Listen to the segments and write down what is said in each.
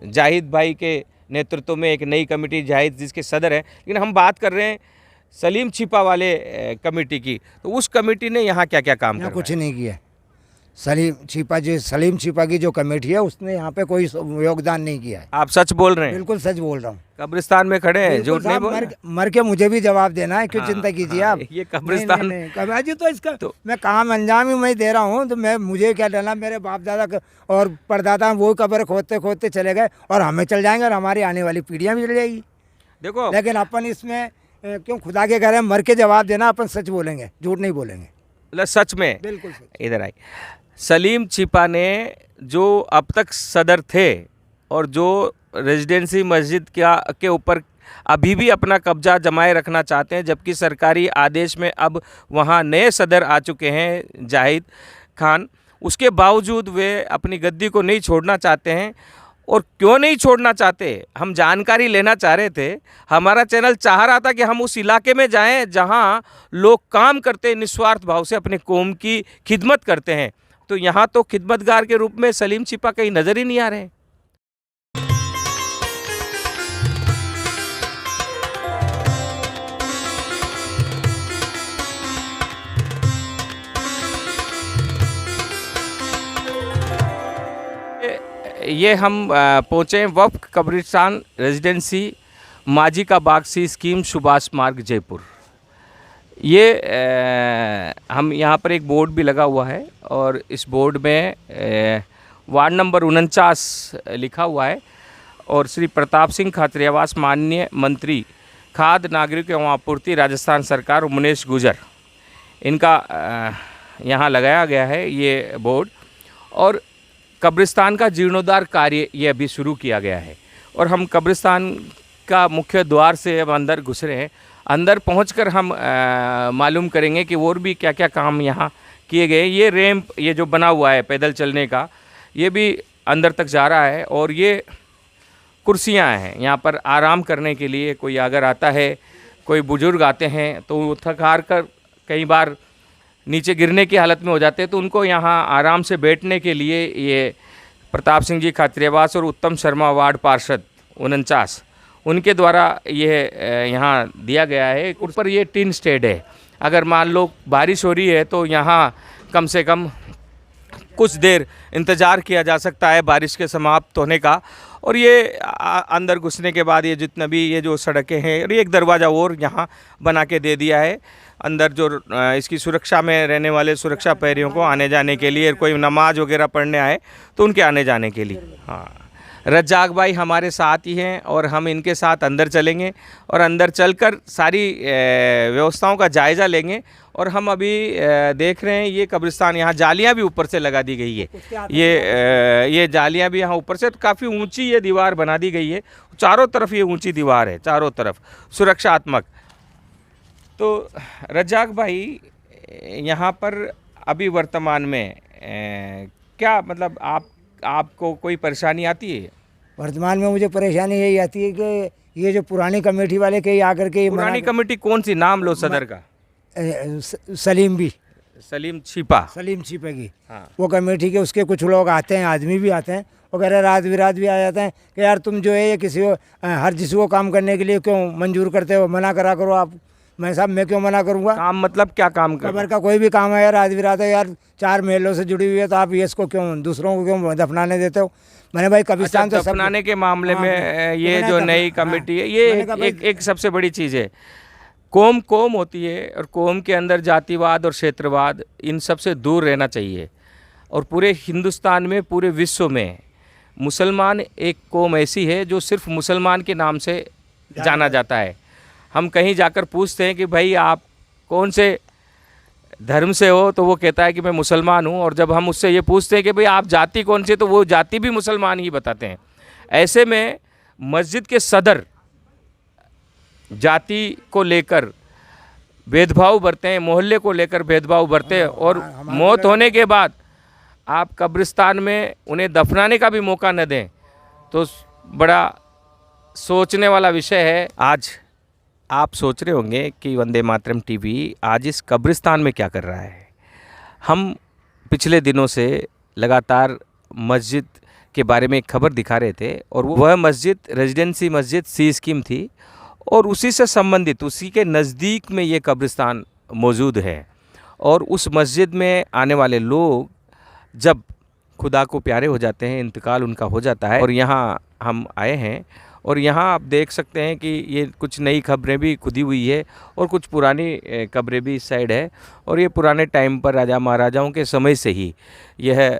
जाहिद भाई के नेतृत्व में एक नई कमेटी, जाहिद जिसके सदर हैं, लेकिन हम बात कर रहे हैं सलीम छिपा वाले कमेटी की। तो उस कमेटी ने यहाँ क्या क्या काम यहाँ कर कुछ नहीं किया। सलीम छिपा की जो कमेटी है उसने यहाँ पे कोई योगदान नहीं किया है। आप सच बोल रहे हैं? बिल्कुल सच बोल रहा हूँ। कब्रिस्तान में खड़े हैं, झूठ नहीं बोल रहे? मर के मुझे भी जवाब देना है, क्यों हाँ, चिंता कीजिए हाँ, आप। ये कब्रिस्तान अजी तो इसका तो मैं काम अंजाम ही मैं दे रहा हूँ, तो मैं मुझे क्या डरना। मेरे बाप दादा और परदादा वो कब्र खोदते खोदते चले गए और हमें चल जाएंगे और हमारी आने वाली पीढ़ियाँ भी चल जाएगी। देखो, लेकिन अपन इसमें क्यों खुदा के घर है, मर के जवाब देना। अपन सच बोलेंगे, झूठ नहीं बोलेंगे। सच में बिल्कुल सच। इधर आई। सलीम छिपा ने जो अब तक सदर थे और जो रेजिडेंसी मस्जिद के ऊपर अभी भी अपना कब्जा जमाए रखना चाहते हैं, जबकि सरकारी आदेश में अब वहाँ नए सदर आ चुके हैं जाहिद खान, उसके बावजूद वे अपनी गद्दी को नहीं छोड़ना चाहते हैं। और क्यों नहीं छोड़ना चाहते, हम जानकारी लेना चाह रहे थे। हमारा चैनल चाह रहा था कि हम उस इलाके में जाएं जहां लोग काम करते हैं, निस्वार्थ भाव से अपने कौम की खिदमत करते हैं। तो यहाँ तो खिदमतगार के रूप में सलीम छिपा कहीं नज़र ही नहीं आ रहे हैं। ये हम पहुँचे वक्फ कब्रिस्तान रेजिडेंसी माजी का बाग सी स्कीम सुभाष मार्ग जयपुर। ये हम यहाँ पर एक बोर्ड भी लगा हुआ है और इस बोर्ड में वार्ड नंबर 49 लिखा हुआ है और श्री प्रताप सिंह खातरियावास माननीय मंत्री खाद्य नागरिक एवं आपूर्ति राजस्थान सरकार उमेश गुजर, इनका यहाँ लगाया गया है ये बोर्ड। और कब्रिस्तान का जीर्णोद्धार कार्य ये अभी शुरू किया गया है और हम कब्रिस्तान का मुख्य द्वार से अब अंदर घुस रहे हैं। अंदर पहुंचकर हम मालूम करेंगे कि और भी क्या क्या काम यहाँ किए गए। ये रैंप, ये जो बना हुआ है पैदल चलने का, ये भी अंदर तक जा रहा है और ये कुर्सियाँ हैं यहाँ पर आराम करने के लिए। कोई अगर आता है, कोई बुज़ुर्ग आते हैं तो वो थक हार कर कई बार नीचे गिरने की हालत में हो जाते हैं, तो उनको यहाँ आराम से बैठने के लिए ये प्रताप सिंह जी खातरियावास और उत्तम शर्मा वार्ड पार्षद 49 उनके द्वारा ये यहाँ दिया गया है। ऊपर ये टिन स्टेड है, अगर मान लो बारिश हो रही है तो यहाँ कम से कम कुछ देर इंतज़ार किया जा सकता है बारिश के समाप्त होने का। और ये अंदर घुसने के बाद ये जितना भी ये जो सड़कें हैं, और ये एक दरवाज़ा और यहाँ बना के दे दिया है अंदर, जो इसकी सुरक्षा में रहने वाले सुरक्षा प्रहरियों को आने जाने के लिए, कोई नमाज वगैरह पढ़ने आए तो उनके आने जाने के लिए। हाँ, रज्जाक भाई हमारे साथ ही हैं और हम इनके साथ अंदर चलेंगे और अंदर चलकर सारी व्यवस्थाओं का जायज़ा लेंगे। और हम अभी देख रहे हैं ये कब्रिस्तान, यहाँ जालियाँ भी ऊपर से लगा दी गई है। ये जालियाँ भी यहाँ ऊपर से काफ़ी ऊंची ये दीवार बना दी गई है, चारों तरफ ये ऊंची दीवार है, चारों तरफ सुरक्षात्मक। तो रज्जाक भाई, यहाँ पर अभी वर्तमान में क्या मतलब आपको कोई परेशानी आती है? वर्तमान में मुझे परेशानी यही आती है कि ये जो पुरानी कमेटी वाले के आकर के, पुरानी कमेटी कौन सी, नाम लो सदर का? सलीम छिपा की। हाँ। वो कमेटी के उसके कुछ लोग आते हैं, आदमी भी आते हैं, वगैरह रात बिरात भी आ जाते हैं कि यार तुम जो है ये किसी को हर जिसी को काम करने के लिए क्यों मंजूर करते हो, मना करा करो आप। मैं साहब, मैं क्यों मना करूँगा? काम मतलब क्या काम कर? कब्र का कोई भी काम है यार, रात बिरात है यार, 4 महलों से जुड़ी हुई है, तो आप ये इसको क्यों दूसरों को क्यों दफनाने देते हो? मैंने भाई कब्रिस्तान तो दफनाने के मामले में ये जो नई कमेटी है, ये एक सबसे बड़ी चीज़ है। कौम होती है और कौम के अंदर जातिवाद और क्षेत्रवाद, इन सब से दूर रहना चाहिए। और पूरे हिंदुस्तान में, पूरे विश्व में मुसलमान एक कौम ऐसी है जो सिर्फ मुसलमान के नाम से जाना जाता है। हम कहीं जाकर पूछते हैं कि भाई आप कौन से धर्म से हो, तो वो कहता है कि मैं मुसलमान हूँ। और जब हम उससे ये पूछते हैं कि भाई आप जाति कौन सी, तो वो जाति भी मुसलमान ही बताते हैं। ऐसे में मस्जिद के सदर जाति को लेकर भेदभाव बरते हैं, मोहल्ले को लेकर भेदभाव बरते हैं, और मौत होने के बाद आप कब्रिस्तान में उन्हें दफनाने का भी मौका न दें, तो बड़ा सोचने वाला विषय है। आज आप सोच रहे होंगे कि वंदे मातरम टीवी आज इस कब्रिस्तान में क्या कर रहा है। हम पिछले दिनों से लगातार मस्जिद के बारे में एक खबर दिखा रहे थे, और वह मस्जिद रेजिडेंसी मस्जिद सी स्कीम थी, और उसी से संबंधित उसी के नज़दीक में ये कब्रिस्तान मौजूद है। और उस मस्जिद में आने वाले लोग जब खुदा को प्यारे हो जाते हैं, इंतकाल उनका हो जाता है, और यहाँ हम आए हैं, और यहाँ आप देख सकते हैं कि ये कुछ नई कब्रें भी खुदी हुई है और कुछ पुरानी कब्रें भी इस साइड है। और ये पुराने टाइम पर राजा महाराजाओं के समय से ही यह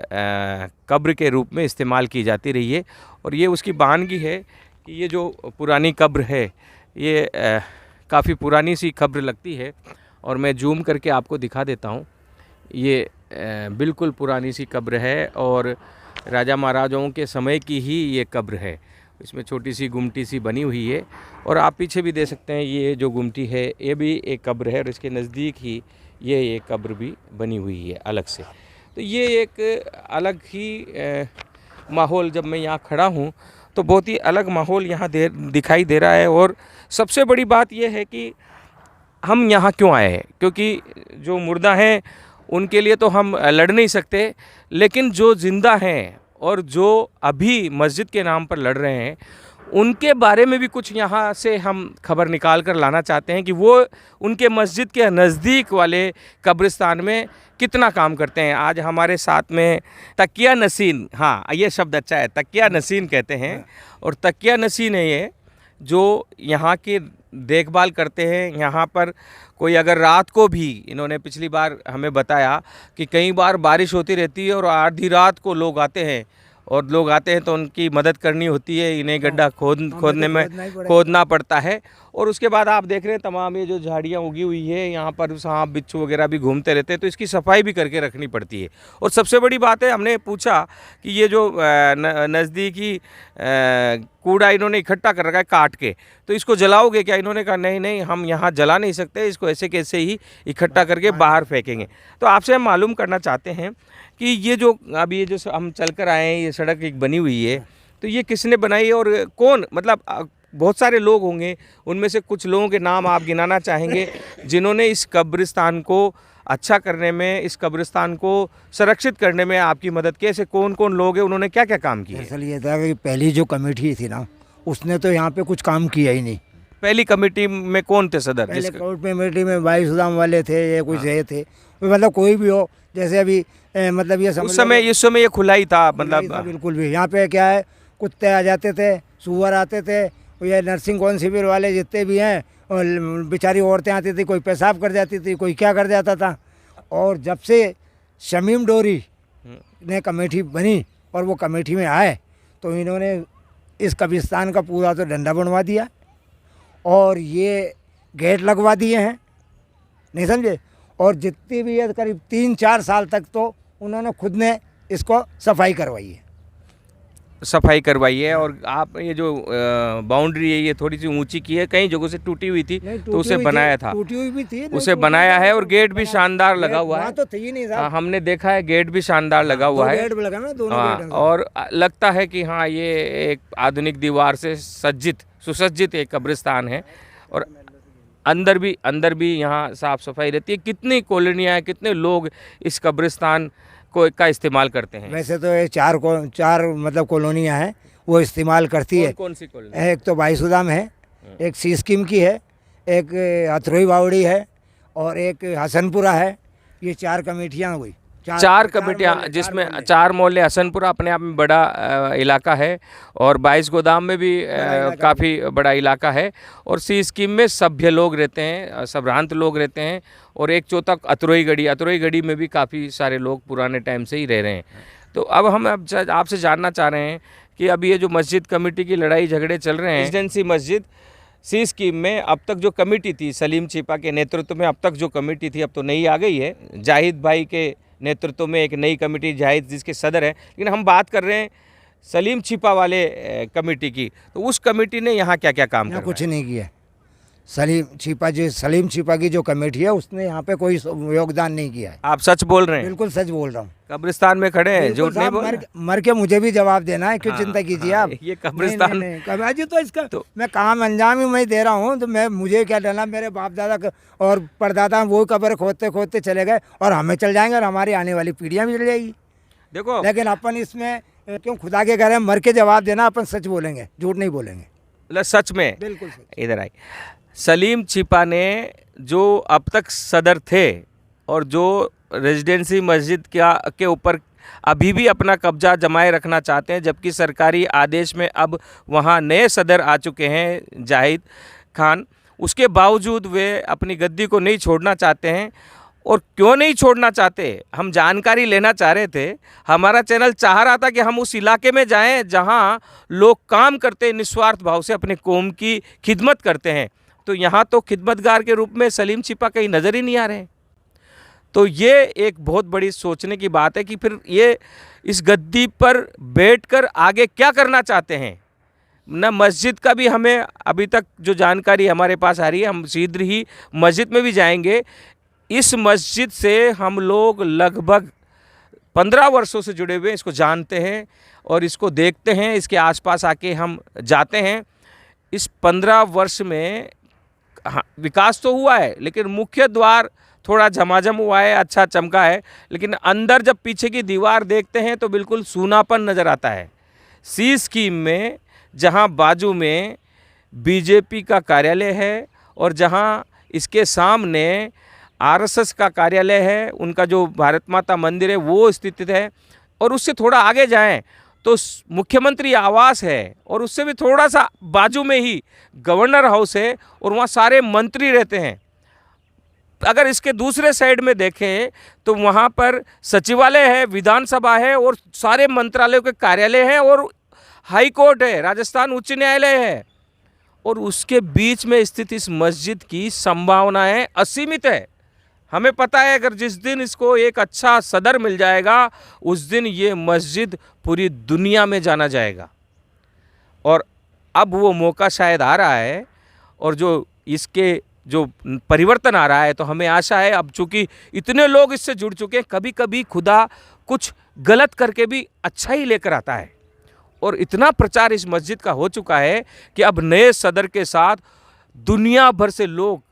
कब्र के रूप में इस्तेमाल की जाती रही है। और ये उसकी बानगी है कि ये जो पुरानी कब्र है ये काफ़ी पुरानी सी कब्र लगती है, और मैं जूम करके आपको दिखा देता हूँ। ये बिल्कुल पुरानी सी कब्र है और राजा महाराजाओं के समय की ही ये कब्र है। इसमें छोटी सी गुमटी सी बनी हुई है, और आप पीछे भी दे सकते हैं, ये जो गुमटी है ये भी एक कब्र है, और इसके नज़दीक ही ये कब्र भी बनी हुई है अलग से। तो ये एक अलग ही माहौल, जब मैं यहाँ खड़ा हूँ तो बहुत ही अलग माहौल यहाँ दिखाई दे रहा है। और सबसे बड़ी बात यह है कि हम यहाँ क्यों आए हैं, क्योंकि जो मुर्दा हैं उनके लिए तो हम लड़ नहीं सकते, लेकिन जो ज़िंदा हैं और जो अभी मस्जिद के नाम पर लड़ रहे हैं उनके बारे में भी कुछ यहाँ से हम खबर निकाल कर लाना चाहते हैं कि वो उनके मस्जिद के नज़दीक वाले कब्रिस्तान में कितना काम करते हैं। आज हमारे साथ में तकिया नसीन, हाँ ये शब्द अच्छा है, तकिया नसीन कहते हैं, और तकिया नसीन है ये जो यहाँ की देखभाल करते हैं। यहाँ पर कोई अगर रात को भी, इन्होंने पिछली बार हमें बताया कि कई बार बारिश होती रहती है और आधी रात को लोग आते हैं, और लोग आते हैं तो उनकी मदद करनी होती है, इन्हें गड्ढा खोदने में खोदना पड़ता है। और उसके बाद आप देख रहे हैं तमाम ये जो झाड़ियाँ उगी हुई है, यहाँ पर सांप बिच्छू वगैरह भी घूमते रहते हैं, तो इसकी सफाई भी करके रखनी पड़ती है। और सबसे बड़ी बात है, हमने पूछा कि ये जो नज़दीकी कूड़ा इन्होंने इकट्ठा कर रखा है काट के, तो इसको जलाओगे क्या? इन्होंने कहा नहीं नहीं, हम यहाँ जला नहीं सकते, इसको ऐसे कैसे ही इकट्ठा करके बाहर फेंकेंगे। तो आपसे हम मालूम करना चाहते हैं कि ये जो अभी ये जो हम चल कर आए हैं, ये सड़क एक बनी हुई है, तो ये किसने बनाई है और कौन, मतलब बहुत सारे लोग होंगे, उनमें से कुछ लोगों के नाम आप गिनाना चाहेंगे जिन्होंने इस कब्रिस्तान को अच्छा करने में, इस कब्रिस्तान को संरक्षित करने में आपकी मदद की? ऐसे कौन कौन लोग हैं, उन्होंने क्या क्या काम किया? दरअसल ये था कि पहली जो कमेटी थी ना, उसने तो यहाँ पे कुछ काम किया ही नहीं। पहली कमेटी में कौन थे सदर? पहले कोर्ट कमेटी में भाई सुदाम वाले थे, ये कुछ ये थे, मतलब कोई भी हो, जैसे अभी मतलब ये उस समय ये खुला ही था, मतलब बिल्कुल भी। यहाँ पे क्या है, कुत्ते आ जाते थे, सुअर आते थे, ये नर्सिंग कौन शिविर वाले जितने भी हैं, और बेचारी औरतें आती थी, कोई पेशाब कर जाती थी, कोई क्या कर जाता था। और जब से शमीम डोरी ने कमेटी बनी और वो कमेटी में आए, तो इन्होंने इस कब्रिस्तान का पूरा तो डंडा बनवा दिया और ये गेट लगवा दिए हैं, नहीं समझे। और जितनी भी है करीब 3-4 साल तक तो उन्होंने खुद ने इसको सफाई करवाई है। और आप ये जो बाउंड्री है ये थोड़ी सी ऊंची की है, कई जगहों से टूटी हुई थी, तो उसे बनाया था, टूटी हुई भी थी, उसे बनाया है, और गेट भी शानदार लगा हुआ है। तो थी नहीं साहब, हमने देखा है गेट भी शानदार लगा हुआ है, गेट लगा ना, दोनों गेट। और लगता है कि हाँ ये एक आधुनिक दीवार से सुसज्जित एक कब्रिस्तान है। और अंदर भी यहाँ साफ सफाई रहती है। कितनी कॉलोनियाँ हैं, कितने लोग इस कब्रिस्तान का इस्तेमाल करते हैं? वैसे तो ये चार मतलब कॉलोनियाँ हैं, वो इस्तेमाल करती है। कौन सी कॉलोनी? एक तो भाई सुदाम है, एक सी स्कीम की है, एक हथरोई बावड़ी है, और एक हसनपुरा है। ये 4 कमेटियाँ हुई, 4 कमेटियाँ, जिसमें 4 मोहल्ले। हसनपुरा अपने आप में बड़ा इलाका है, और 22 गोदाम में भी काफ़ी बड़ा इलाका है, और सी स्कीम में सभ्य लोग रहते हैं, सभ्रांत लोग रहते हैं, और एक चौथा अतरोई गढ़ी में भी काफ़ी सारे लोग पुराने टाइम से ही रह रहे हैं। तो अब हम आपसे जानना चाह रहे हैं कि अब ये जो मस्जिद कमेटी की लड़ाई झगड़े चल रहे हैं, रेजिडेंसी मस्जिद सी स्कीम में अब तक जो कमेटी थी सलीम छिपा के नेतृत्व में, अब तक जो कमेटी थी अब तो नई आ गई है, जाहिद भाई के नेतृत्व में एक नई कमेटी, जाहिद जिसके सदर हैं। लेकिन हम बात कर रहे हैं सलीम छिपा वाले कमेटी की, तो उस कमेटी ने यहाँ क्या क्या काम किया? कुछ नहीं किया। सलीम छिपा की जो कमेटी है उसने यहाँ पे कोई योगदान नहीं किया है। आप सच बोल रहे हैं? बिल्कुल सच बोल रहा हूँ। कब्रिस्तान में खड़े हैं, झूठ नहीं बोल। मर के मुझे भी जवाब देना है, क्यों चिंता कीजिए आप। ये कब्रिस्तान अजी तो इसका तो मैं काम अंजाम ही मैं दे रहा हूँ, तो मुझे क्या डरना, मेरे बाप दादा और परदादा वो कब्र खोदते खोदते चले गए, और हमें चल जाएंगे और हमारी आने वाली पीढ़ियाँ भी चल जाएगी। देखो, लेकिन अपन इसमें क्यों खुदा के घर है, मर के जवाब देना, अपन सच बोलेंगे, झूठ नहीं बोलेंगे। मतलब सच में बिल्कुल सच। इधर आई। सलीम छिपा ने जो अब तक सदर थे और जो रेजिडेंसी मस्जिद के ऊपर अभी भी अपना कब्जा जमाए रखना चाहते हैं, जबकि सरकारी आदेश में अब वहाँ नए सदर आ चुके हैं जाहिद खान, उसके बावजूद वे अपनी गद्दी को नहीं छोड़ना चाहते हैं। और क्यों नहीं छोड़ना चाहते, हम जानकारी लेना चाह रहे थे। हमारा चैनल चाह रहा था कि हम उस इलाके में जाएं जहां लोग काम करते हैं, निस्वार्थ भाव से अपने कौम की खिदमत करते हैं। तो यहाँ तो खिदमतगार के रूप में सलीम छिपा कहीं नज़र ही नहीं आ रहे हैं। तो ये एक बहुत बड़ी सोचने की बात है कि फिर ये इस गद्दी पर बैठकर आगे क्या करना चाहते हैं। न मस्जिद का भी हमें अभी तक जो जानकारी हमारे पास आ रही है, हम शीघ्र ही मस्जिद में भी जाएंगे। इस मस्जिद से हम लोग लगभग 15 वर्षों से जुड़े हुए, इसको जानते हैं और इसको देखते हैं, इसके आसपास आके हम जाते हैं। इस 15 वर्ष में हाँ, विकास तो हुआ है, लेकिन मुख्य द्वार थोड़ा झमाझम हुआ है, अच्छा चमका है, लेकिन अंदर जब पीछे की दीवार देखते हैं तो बिल्कुल सूनापन नज़र आता है। सी स्कीम में जहां बाजू में बीजेपी का कार्यालय है और जहां इसके सामने आरएसएस का कार्यालय है, उनका जो भारत माता मंदिर है वो स्थित है, और उससे थोड़ा आगे जाएं तो मुख्यमंत्री आवास है, और उससे भी थोड़ा सा बाजू में ही गवर्नर हाउस है और वहाँ सारे मंत्री रहते हैं। अगर इसके दूसरे साइड में देखें तो वहाँ पर सचिवालय है, विधानसभा है और सारे मंत्रालयों के कार्यालय हैं और हाई कोर्ट है, राजस्थान उच्च न्यायालय है, और उसके बीच में स्थित इस मस्जिद की संभावनाएं असीमित है। हमें पता है अगर जिस दिन इसको एक अच्छा सदर मिल जाएगा उस दिन ये मस्जिद पूरी दुनिया में जाना जाएगा, और अब वो मौका शायद आ रहा है, और जो इसके जो परिवर्तन आ रहा है तो हमें आशा है, अब चूँकि इतने लोग इससे जुड़ चुके हैं, कभी कभी खुदा कुछ गलत करके भी अच्छा ही लेकर आता है, और इतना प्रचार इस मस्जिद का हो चुका है कि अब नए सदर के साथ दुनिया भर से लोग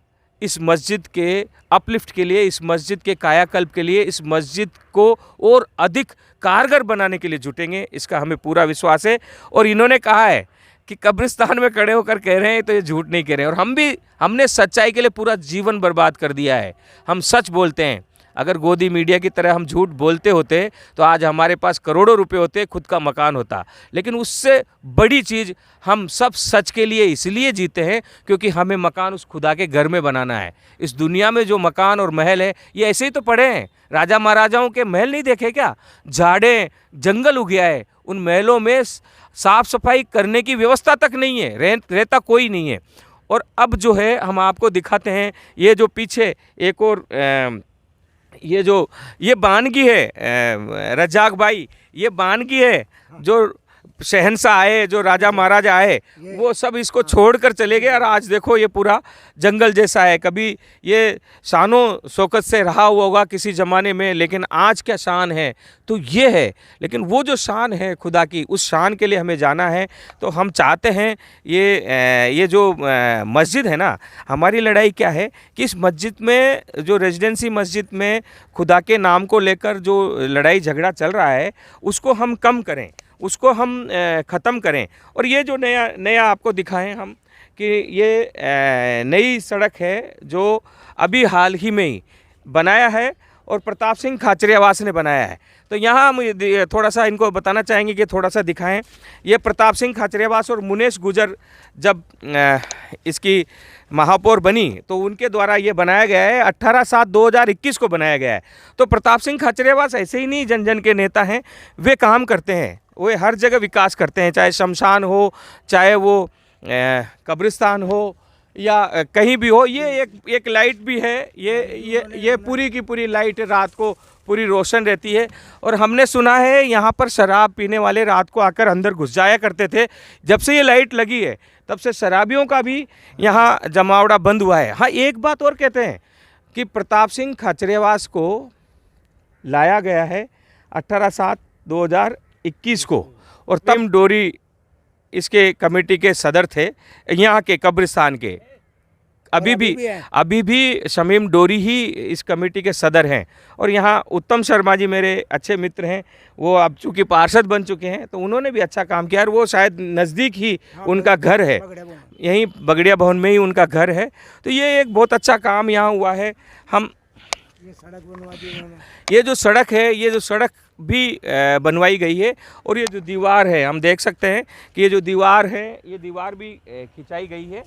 इस मस्जिद के अपलिफ्ट के लिए, इस मस्जिद के कायाकल्प के लिए, इस मस्जिद को और अधिक कारगर बनाने के लिए जुटेंगे, इसका हमें पूरा विश्वास है। और इन्होंने कहा है कि कब्रिस्तान में खड़े होकर कह रहे हैं तो ये झूठ नहीं कह रहे हैं, और हमने सच्चाई के लिए पूरा जीवन बर्बाद कर दिया है। हम सच बोलते हैं। अगर गोदी मीडिया की तरह हम झूठ बोलते होते तो आज हमारे पास करोड़ों रुपए होते, खुद का मकान होता, लेकिन उससे बड़ी चीज़ हम सब सच के लिए इसलिए जीते हैं क्योंकि हमें मकान उस खुदा के घर में बनाना है। इस दुनिया में जो मकान और महल है ये ऐसे ही तो पड़े हैं, राजा महाराजाओं के महल नहीं देखे क्या? झाड़ें जंगल उग गया है, उन महलों में साफ सफाई करने की व्यवस्था तक नहीं है, रहता कोई नहीं है। और अब जो है हम आपको दिखाते हैं, ये जो पीछे एक और ये बानगी है रज्जाक भाई, ये बानगी है जो शहंशाह आए, जो राजा महाराजा आए, वो सब इसको छोड़कर चले गए, और आज देखो ये पूरा जंगल जैसा है। कभी ये शानो शौकत से रहा हुआ होगा किसी ज़माने में, लेकिन आज क्या शान है तो ये है। लेकिन वो जो शान है खुदा की, उस शान के लिए हमें जाना है। तो हम चाहते हैं ये जो मस्जिद है ना, हमारी लड़ाई क्या है कि इस मस्जिद में, जो रेजिडेंसी मस्जिद में खुदा के नाम को लेकर जो लड़ाई झगड़ा चल रहा है उसको हम कम करें, उसको हम ख़त्म करें। और ये जो नया आपको दिखाएं हम कि ये नई सड़क है जो अभी हाल ही में ही बनाया है और प्रताप सिंह खाचरियावास ने बनाया है। तो यहाँ हम थोड़ा सा इनको बताना चाहेंगे कि थोड़ा सा दिखाएं। ये प्रताप सिंह खाचरियावास और मुनेश गुजर जब इसकी महापौर बनी तो उनके द्वारा ये बनाया गया है, 18/7/2021 को बनाया गया है। तो प्रताप सिंह खाचरियावास ऐसे ही नहीं जन जन के नेता हैं, वे काम करते हैं, वे हर जगह विकास करते हैं, चाहे शमशान हो, चाहे वो कब्रिस्तान हो या कहीं भी हो। ये एक लाइट भी है, ये पूरी की पूरी लाइट रात को पूरी रोशन रहती है। और हमने सुना है यहाँ पर शराब पीने वाले रात को आकर अंदर घुस जाया करते थे। जब से ये लाइट लगी है तब से शराबियों का भी यहाँ जमावड़ा बंद हुआ है। हाँ, एक बात और कहते हैं कि प्रताप सिंह खाचरियावास को लाया गया है 18/7/2021 को, और तब डोरी इसके कमेटी के सदर थे यहाँ के कब्रिस्तान के। अभी भी शमीम डोरी ही इस कमेटी के सदर हैं। और यहाँ उत्तम शर्मा जी मेरे अच्छे मित्र हैं, वो अब चूँकि पार्षद बन चुके हैं तो उन्होंने भी अच्छा काम किया और वो शायद नज़दीक ही उनका घर है, यहीं बगड़िया भवन में ही उनका घर है। तो ये एक बहुत अच्छा काम यहाँ हुआ है। हम ये सड़क बनवा दी उन्होंने। ये जो सड़क भी बनवाई गई है और ये जो दीवार है हम देख सकते हैं कि ये जो दीवार है ये दीवार भी खिंचाई गई है।